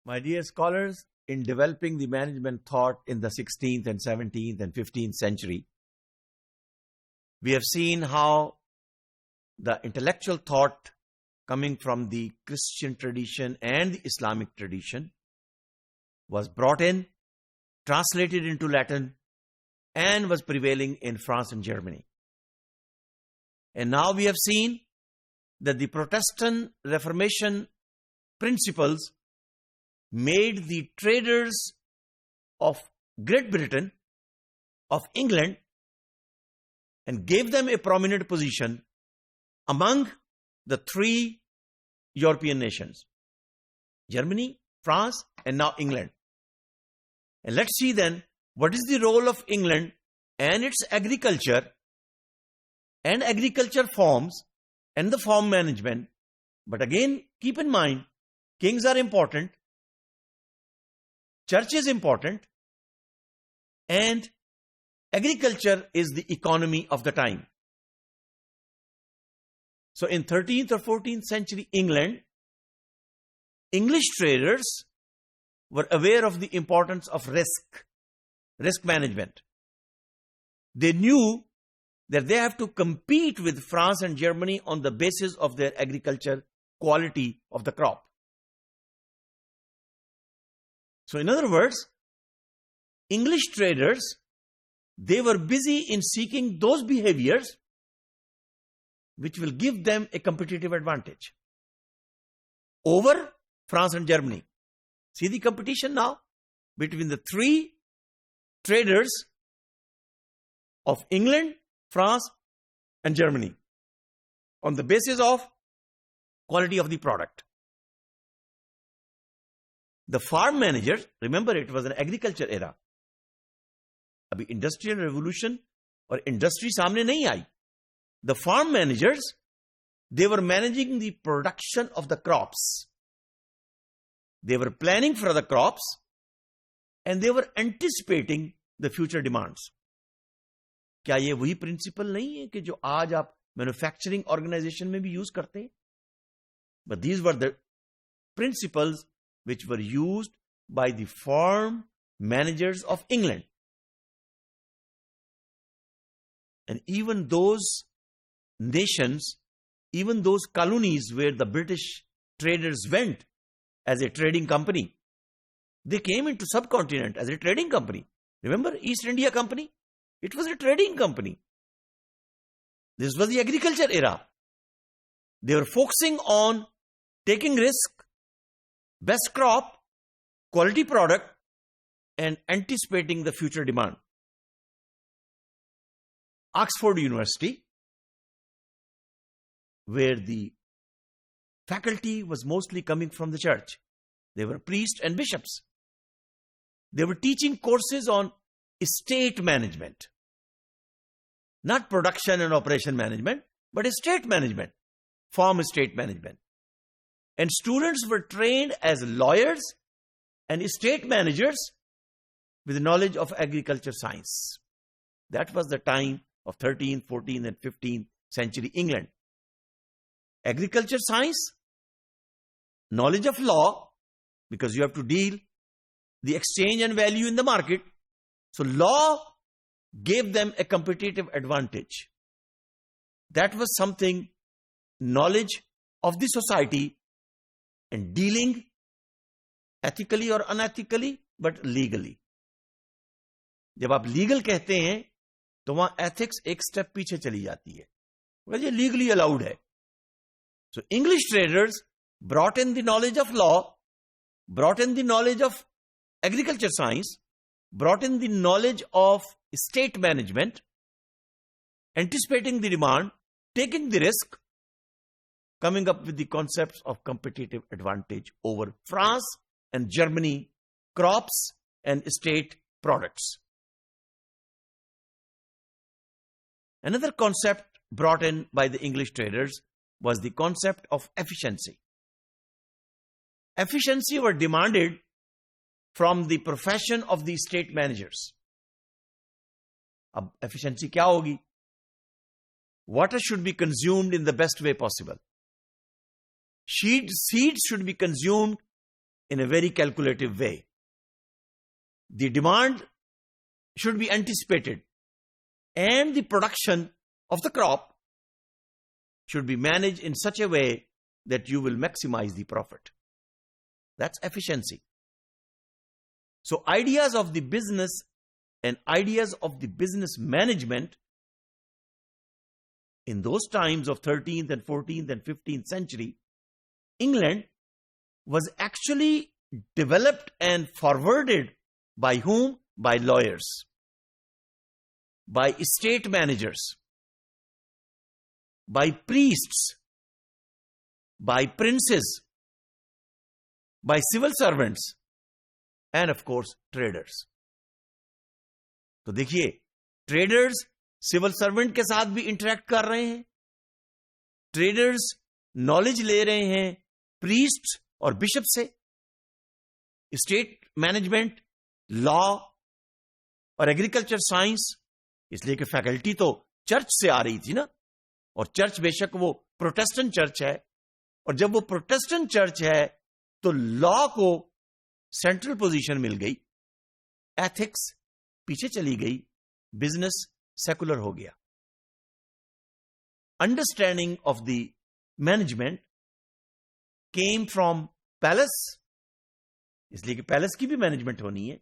My dear scholars, in developing the management thought in the 16th and 17th and 15th century, we have seen how the intellectual thought coming from the Christian tradition and the Islamic tradition was brought in, translated into Latin, and was prevailing in France and Germany. And now we have seen that the Protestant Reformation principles made the traders of Great Britain, of England, and gave them a prominent position among the three European nations: Germany, France, and now England. And let's see then, what is the role of England and its agriculture and agriculture forms and the farm management. But again, keep in mind, kings are important, church is important, and agriculture is the economy of the time. So in 13th or 14th century England, English traders were aware of the importance of risk management. They knew that they have to compete with France and Germany on the basis of their agriculture quality of the crop. So in other words, English traders, they were busy in seeking those behaviors which will give them a competitive advantage over France and Germany. See the competition now between the three traders of England, France, and Germany on the basis of quality of the product. The farm managers, remember it was an agriculture era. अभी industrial revolution और industry सामने नहीं आई. The farm managers, they were managing the production of the crops. They were planning for the crops and they were anticipating the future demands. क्या ये वही principal नहीं है कि जो आज आप मैन्युफैक्चरिंग ऑर्गेनाइजेशन में भी यूज करते हैं? But these were the principles which were used by the farm managers of England. And even those nations, even those colonies where the British traders went as a trading company, they came into subcontinent as a trading company. Remember East India Company? It was a trading company. This was the agriculture era. They were focusing on taking risk, best crop, quality product, and anticipating the future demand. Oxford University, where the faculty was mostly coming from the church. They were priests and bishops. They were teaching courses on estate management. Not production and operation management, but estate management, farm estate management. And students were trained as lawyers and estate managers with knowledge of agriculture science. That was the time of 13th, 14th, and 15th century England. Agriculture science, knowledge of law, because you have to deal the exchange and value in the market. So law gave them a competitive advantage. That was something, knowledge of the society and dealing ethically or unethically, but legally. जब आप legal कहते हैं, तो वहां ethics एक step पीछे चली जाती है. Well, ये legally allowed है. So English traders brought in the knowledge of law, brought in the knowledge of agriculture science, brought in the knowledge of estate management, anticipating the demand, taking the risk, coming up with the concepts of competitive advantage over France and Germany, crops and estate products. Another concept brought in by the English traders was the concept of efficiency. Efficiency were demanded from the profession of the estate managers. अब efficiency क्या होगी? Water should be consumed in the best way possible. Seeds should be consumed in a very calculative way. The demand should be anticipated, and the production of the crop should be managed in such a way that you will maximize the profit. That's efficiency. So ideas of the business and ideas of the business management in those times of 13th and 14th and 15th century, England was actually developed and forwarded by whom? By lawyers, by estate managers, by priests, by princes, by civil servants, and of course traders. तो देखिए, traders civil servant के साथ भी interact कर रहे हैं, traders knowledge ले रहे हैं प्रीस्ट और बिशप से, स्टेट मैनेजमेंट, लॉ और एग्रीकल्चर साइंस, इसलिए कि फैकल्टी तो चर्च से आ रही थी ना, और चर्च बेशक वो प्रोटेस्टेंट चर्च है, और जब वो प्रोटेस्टेंट चर्च है तो लॉ को सेंट्रल पोजीशन मिल गई, एथिक्स पीछे चली गई, बिजनेस सेकुलर हो गया. Understanding of the management came from palace, इसलिए कि पैलेस की भी मैनेजमेंट होनी है.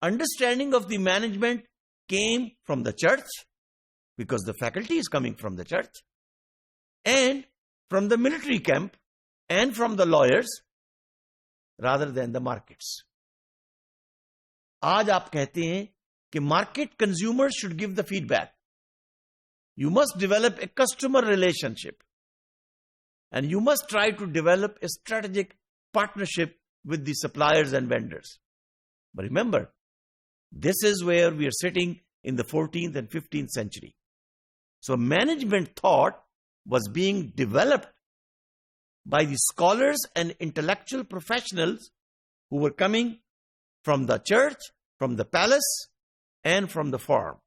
Understanding of the management came from the church, because the faculty is coming from the church, and from the military camp, and from the lawyers, rather than the markets. आज आप कहते हैं कि market consumer should give the feedback. You must develop a customer relationship, and you must try to develop a strategic partnership with the suppliers and vendors. But remember, this is where we are sitting in the 14th and 15th century. So management thought was being developed by the scholars and intellectual professionals who were coming from the church, from the palace, and from the farm,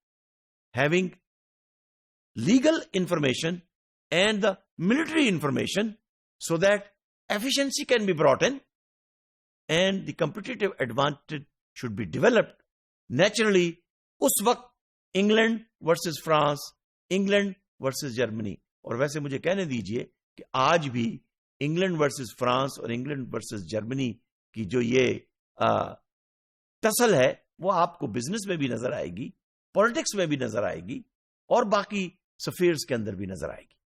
having legal information and the military information so that efficiency can be brought in, and the competitive advantage should be developed. Naturally, उस वक्त England versus France, England versus Germany, और वैसे मुझे कहने दीजिए कि आज भी इंग्लैंड वर्सेस फ्रांस और इंग्लैंड वर्सेस जर्मनी की जो ये टसल है, वो आपको बिजनेस में भी नजर आएगी, पॉलिटिक्स में भी नजर आएगी, और बाकी अफेयर्स के अंदर भी नजर आएगी.